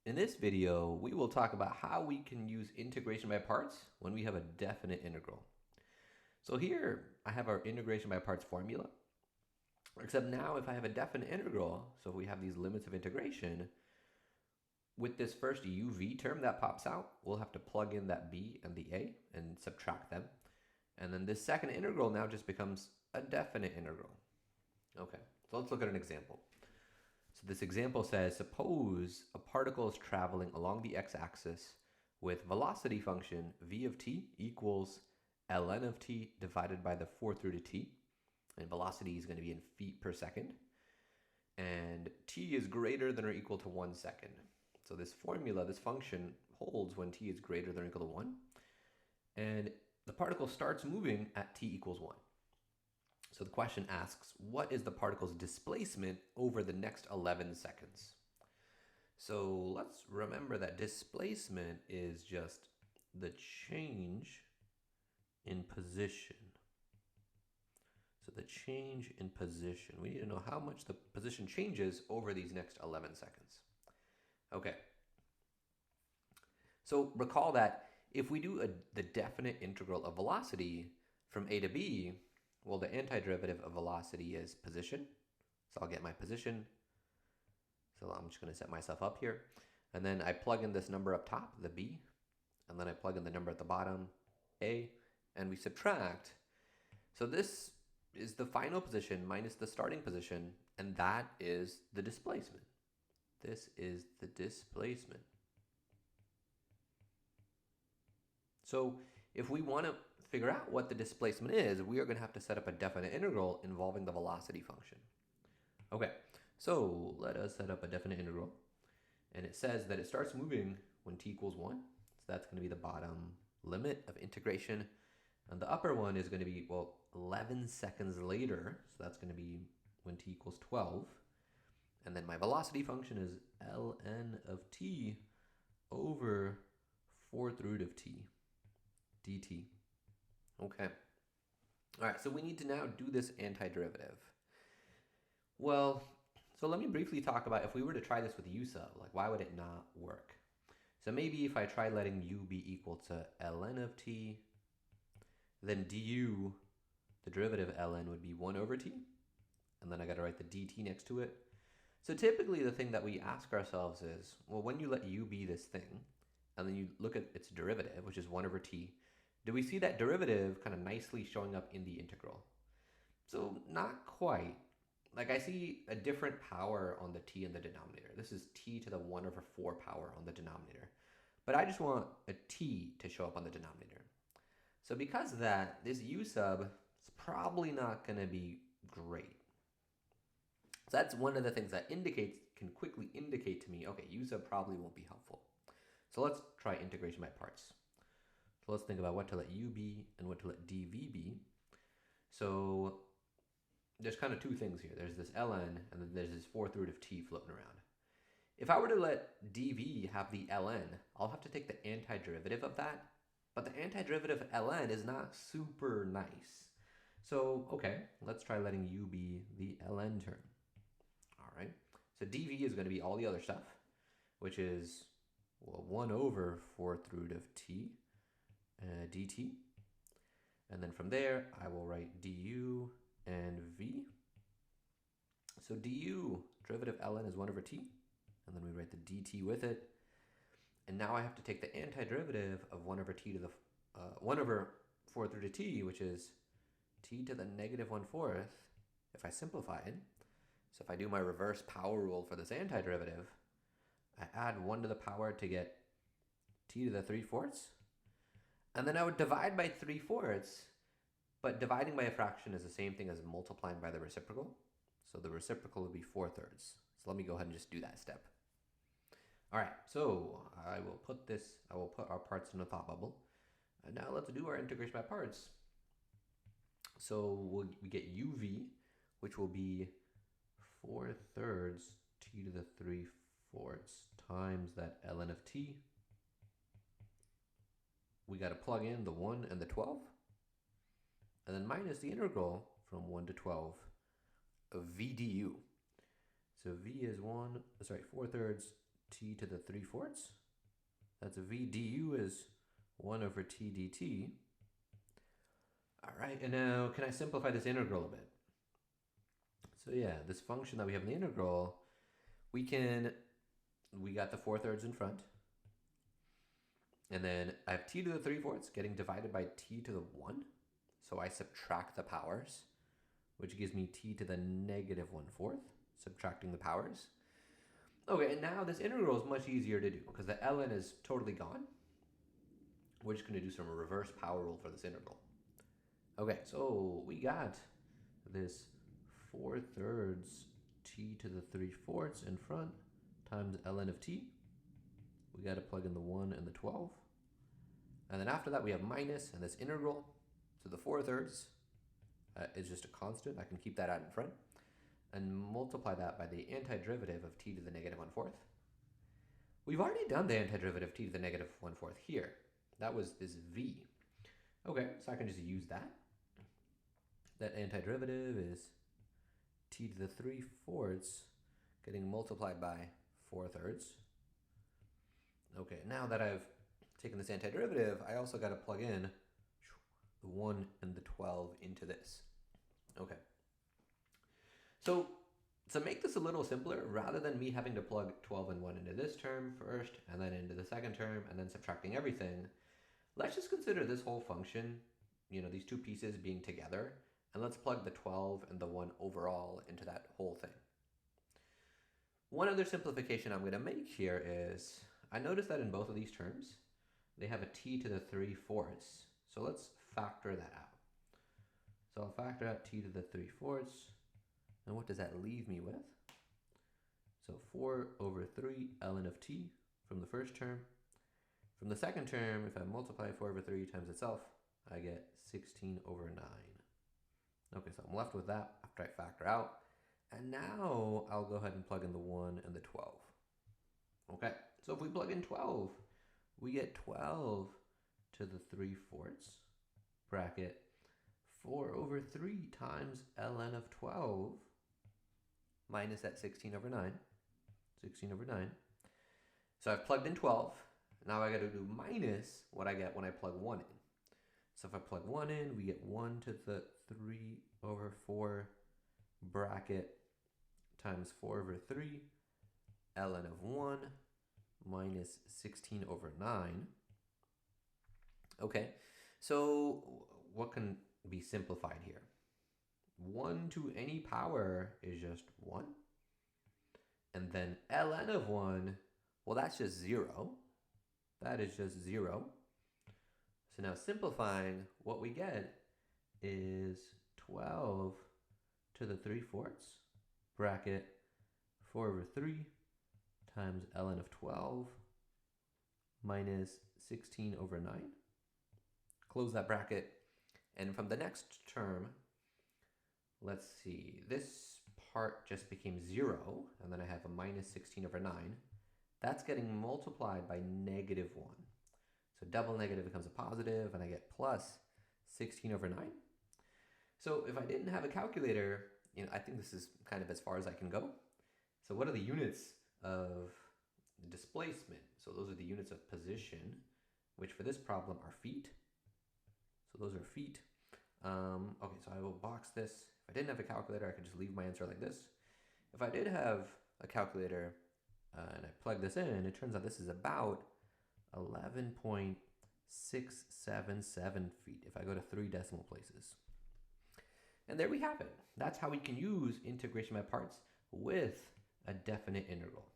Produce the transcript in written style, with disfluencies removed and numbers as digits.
In this video, we will talk about how we can use integration by parts when we have a definite integral. So here I have our integration by parts formula, except now if I have a definite integral, so if we have these limits of integration, with this first uv term that pops out, we'll have to plug in that b and the a and subtract them. And then this second integral now just becomes a definite integral. Okay, so let's look at an example. So this example says, suppose a particle is traveling along the x-axis with velocity function v of t equals ln of t divided by the fourth root of t. And velocity is going to be in feet per second. And t is greater than or equal to 1 second. So this formula, this function, holds when t is greater than or equal to 1. And the particle starts moving at t equals 1. So the question asks, what is the particle's displacement over the next 11 seconds? So let's remember that displacement is just the change in position. So the change in position. We need to know how much the position changes over these next 11 seconds. Okay. So recall that if we do the definite integral of velocity from a to b, well, the antiderivative of velocity is position. So I'll get my position. So I'm just going to set myself up here. And then I plug in this number up top, the b. And then I plug in the number at the bottom, a. And we subtract. So this is the final position minus the starting position. And that is the displacement. This is the displacement. So if we want to figure out what the displacement is, we are going to have to set up a definite integral involving the velocity function. Okay, so let us set up a definite integral. And it says that it starts moving when t equals 1. So that's going to be the bottom limit of integration. And the upper one is going to be, well, 11 seconds later. So that's going to be when t equals 12. And then my velocity function is ln of t over fourth root of t dt. Okay. All right, so we need to now do this antiderivative. Well, so let me briefly talk about if we were to try this with u sub, like why would it not work? So maybe if I try letting u be equal to ln of t, then du, the derivative of ln would be 1 over t, and then I got to write the dt next to it. So typically the thing that we ask ourselves is, well, when you let u be this thing, and then you look at its derivative, which is 1 over t, do we see that derivative kind of nicely showing up in the integral? So not quite. Like I see a different power on the t in the denominator. This is t to the 1 over 4 power on the denominator. But I just want a t to show up on the denominator. So because of that, this u sub is probably not going to be great. So that's one of the things that can quickly indicate to me, okay, u sub probably won't be helpful. So let's try integration by parts. So let's think about what to let u be and what to let dv be. So there's kind of two things here. There's this ln and then there's this fourth root of t floating around. If I were to let dv have the ln, I'll have to take the antiderivative of that. But the antiderivative of ln is not super nice. So, okay, let's try letting u be the ln term. All right, so dv is going to be all the other stuff, which is, well, 1 over fourth root of t dt. And then from there, I will write du and v. So du, derivative ln is 1 over t. And then we write the dt with it. And now I have to take the antiderivative of 1 over t to the 1 over fourth root of t, which is t to the negative 1/4, if I simplify it. So if I do my reverse power rule for this antiderivative, I add 1 to the power to get t to the 3/4. And then I would divide by 3/4, but dividing by a fraction is the same thing as multiplying by the reciprocal. So the reciprocal would be 4/3. So let me go ahead and just do that step. All right, so I will put our parts in a thought bubble. And now let's do our integration by parts. So we get uv, which will be 4/3 t to the 3/4 times that ln of t. We got to plug in the 1 and the 12. And then minus the integral from 1 to 12 of v du. So v is 4/3 t to the 3/4. That's v du is 1 over t dt. All right, and now can I simplify this integral a bit? So yeah, this function that we have in the integral, we got the 4/3 in front. And then I have t to the 3/4 getting divided by t to the 1. So I subtract the powers, which gives me t to the negative 1/4, subtracting the powers. Okay, and now this integral is much easier to do because the ln is totally gone. We're just going to do some reverse power rule for this integral. Okay, so we got this 4/3 t to the 3/4 in front times ln of t. We got to plug in the 1 and the 12. And then after that, we have minus and this integral. So the 4/3 is just a constant. I can keep that out in front. And multiply that by the antiderivative of t to the negative 1/4. We've already done the antiderivative of t to the negative 1/4 here. That was this v. Okay, so I can just use that. That antiderivative is t to the 3/4 getting multiplied by 4/3. Okay, now that I've taken this antiderivative, I also got to plug in the 1 and the 12 into this. Okay. So to make this a little simpler, rather than me having to plug 12 and 1 into this term first, and then into the second term, and then subtracting everything, let's just consider this whole function, these two pieces being together, and let's plug the 12 and the 1 overall into that whole thing. One other simplification I'm going to make here is, I notice that in both of these terms, they have a t to the 3/4. So let's factor that out. So I'll factor out t to the 3/4. And what does that leave me with? So 4 over 3 ln of t from the first term. From the second term, if I multiply 4 over 3 times itself, I get 16 over 9. Okay, so I'm left with that after I factor out. And now I'll go ahead and plug in the 1 and the 12. Okay, so if we plug in 12, we get 12 to the 3/4 bracket 4 over 3 times ln of 12 minus that 16 over 9. 16 over 9. So I've plugged in 12. Now I got to do minus what I get when I plug 1 in. So if I plug 1 in, we get 1 to the 3 over 4 bracket times 4 over 3 ln of 1 minus 16 over 9. Okay, so what can be simplified here? 1 to any power is just 1. And then ln of 1, well, that's just 0. That is just 0. So now simplifying, what we get is 12 to the 3/4 bracket 4 over 3 times ln of 12 minus 16 over 9. Close that bracket. And from the next term, let's see, this part just became 0, and then I have a minus 16 over 9. That's getting multiplied by negative 1. So double negative becomes a positive, and I get plus 16 over 9. So if I didn't have a calculator, I think this is kind of as far as I can go. So what are the units of displacement? So those are the units of position, which for this problem are feet. So those are feet. Okay, so I will box this. If I didn't have a calculator, I could just leave my answer like this. If I did have a calculator and I plug this in, it turns out this is about 11.677 feet if I go to 3 decimal places. And there we have it. That's how we can use integration by parts with a definite integral.